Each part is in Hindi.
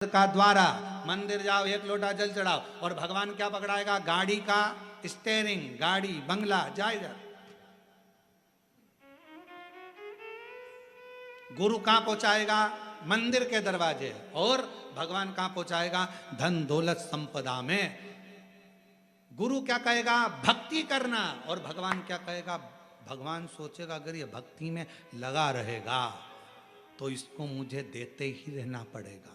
का द्वारा, मंदिर जाओ एक लोटा जल चढ़ाओ, और भगवान क्या पकड़ाएगा? गाड़ी का स्टेयरिंग, गाड़ी, बंगला जाएगा। गुरु कहां पहुंचाएगा? मंदिर के दरवाजे। और भगवान कहां पहुंचाएगा? धन दौलत संपदा में। गुरु क्या कहेगा? भक्ति करना। और भगवान क्या कहेगा? भगवान सोचेगा अगर ये भक्ति में लगा रहेगा तो इसको मुझे देते ही रहना पड़ेगा,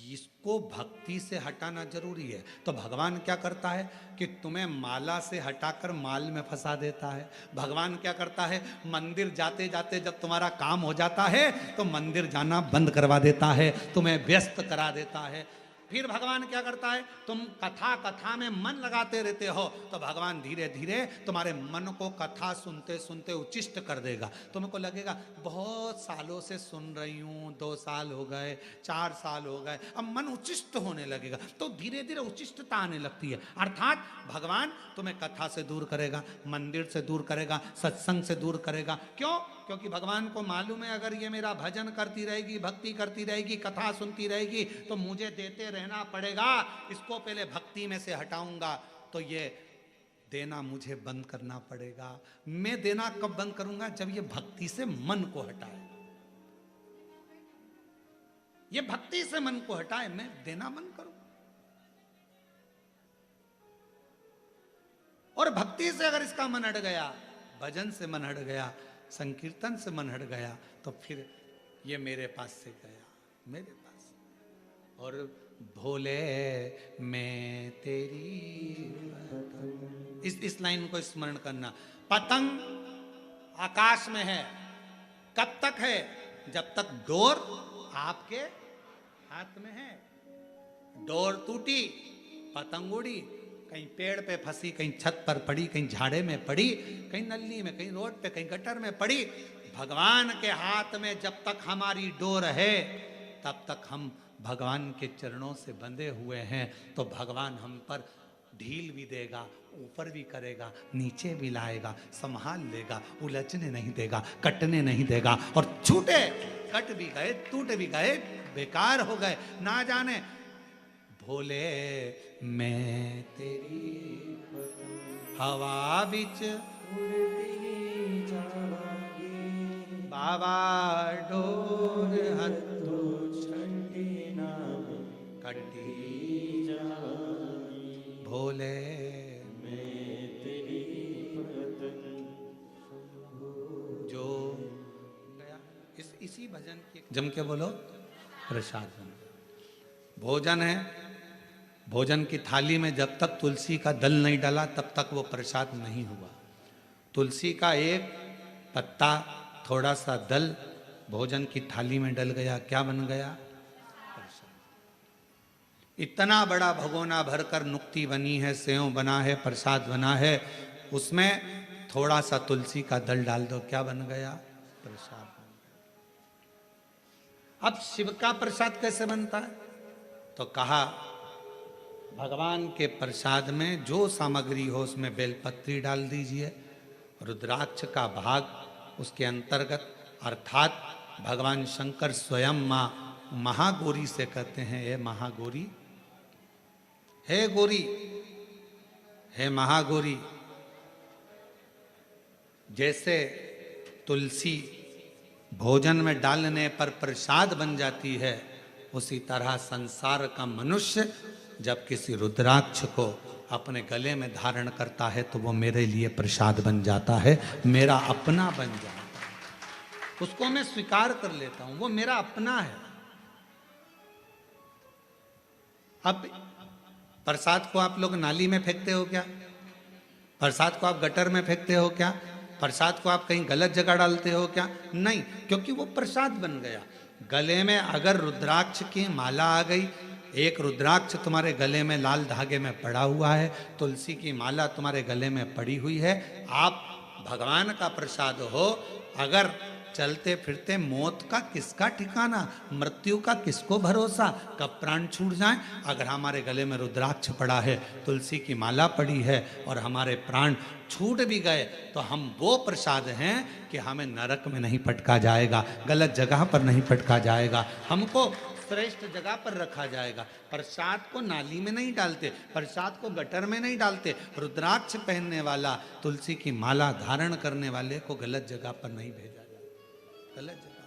इसको भक्ति से हटाना जरूरी है। तो भगवान क्या करता है कि तुम्हें माला से हटाकर माल में फंसा देता है। भगवान क्या करता है? मंदिर जाते जाते जब तुम्हारा काम हो जाता है तो मंदिर जाना बंद करवा देता है, तुम्हें व्यस्त करा देता है। फिर भगवान क्या करता है? तुम कथा कथा में मन लगाते रहते हो तो भगवान धीरे धीरे तुम्हारे मन को कथा सुनते सुनते उच्चिष्ट कर देगा। तुमको लगेगा बहुत सालों से सुन रही हूँ, 2 साल हो गए, 4 साल हो गए, अब मन उच्चिष्ट होने लगेगा। तो धीरे धीरे उच्चिष्टता आने लगती है। अर्थात भगवान तुम्हें कथा से दूर करेगा, मंदिर से दूर करेगा, सत्संग से दूर करेगा। क्यों? क्योंकि भगवान को मालूम है अगर ये मेरा भजन करती रहेगी, भक्ति करती रहेगी, कथा सुनती रहेगी तो मुझे देते रहना पड़ेगा। इसको पहले भक्ति में से हटाऊंगा तो ये देना मुझे बंद करना पड़ेगा। मैं देना कब बंद करूंगा? जब ये भक्ति से मन को हटाए। ये भक्ति से मन को हटाए, मैं देना बंद करूं। और भक्ति से अगर इसका मन हट गया, भजन से मन हट गया, संकीर्तन से मन हट गया, तो फिर ये मेरे पास से गया, मेरे पास। और भोले मैं तेरी इस लाइन को स्मरण करना। पतंग आकाश में है, कब तक है? जब तक डोर आपके हाथ में है। डोर टूटी, पतंग उड़ी, कहीं पेड़ पे फंसी, कहीं छत पर पड़ी, कहीं झाड़े में पड़ी, कहीं नली में, कहीं रोड पे, कहीं गटर में पड़ी। भगवान के हाथ में जब तक हमारी डोर है तब तक हम भगवान के चरणों से बंधे हुए हैं। तो भगवान हम पर ढील भी देगा, ऊपर भी करेगा, नीचे भी लाएगा, संभाल लेगा, उलझने नहीं देगा, कटने नहीं देगा। और छूटे, कट भी गए, टूट भी गए, बेकार हो गए, ना जाने। भोले मैं तेरी हवा बिच उड़ती जावांगी, बाबा डोर हथो छंडी नाम कटी जावांगी। भोले मैं तेरी जो गया। इसी भजन की जम के बोलो, प्रसाद भोजन है। भोजन की थाली में जब तक तुलसी का दल नहीं डाला तब तक वो प्रसाद नहीं हुआ। तुलसी का एक पत्ता, थोड़ा सा दल भोजन की थाली में डल गया, क्या बन गया? प्रसाद। इतना बड़ा भगोना भरकर नुक्ति बनी है, सेव बना है, प्रसाद बना है, उसमें थोड़ा सा तुलसी का दल डाल दो, क्या बन गया? प्रसाद। अब शिव का प्रसाद कैसे बनता है? तो कहा भगवान के प्रसाद में जो सामग्री हो उसमें बेलपत्री डाल दीजिए, रुद्राक्ष का भाग उसके अंतर्गत, अर्थात भगवान शंकर स्वयं मां महागौरी से कहते हैं, हे महागौरी, हे गौरी, हे महागौरी। जैसे तुलसी भोजन में डालने पर प्रसाद बन जाती है, उसी तरह संसार का मनुष्य जब किसी रुद्राक्ष को अपने गले में धारण करता है तो वो मेरे लिए प्रसाद बन जाता है, मेरा अपना बन जाता है। उसको मैं स्वीकार कर लेता हूं, वो मेरा अपना है। अब प्रसाद को आप लोग नाली में फेंकते हो क्या? प्रसाद को आप गटर में फेंकते हो क्या? प्रसाद को आप कहीं गलत जगह डालते हो क्या? नहीं, क्योंकि वो प्रसाद बन गया। गले में अगर रुद्राक्ष की माला आ गई, एक रुद्राक्ष तुम्हारे गले में लाल धागे में पड़ा हुआ है, तुलसी की माला तुम्हारे गले में पड़ी हुई है, आप भगवान का प्रसाद हो। अगर चलते फिरते मौत का किसका ठिकाना, मृत्यु का किसको भरोसा, कब प्राण छूट जाए। अगर हमारे गले में रुद्राक्ष पड़ा है, तुलसी की माला पड़ी है और हमारे प्राण छूट भी गए तो हम वो प्रसाद हैं कि हमें नरक में नहीं पटका जाएगा, गलत जगह पर नहीं पटका जाएगा। हमको श्रेष्ठ जगह पर रखा जाएगा। प्रसाद को नाली में नहीं डालते, प्रसाद को गटर में नहीं डालते। रुद्राक्ष पहनने वाला, तुलसी की माला धारण करने वाले को गलत जगह पर नहीं भेजा जाता, गलत जगह।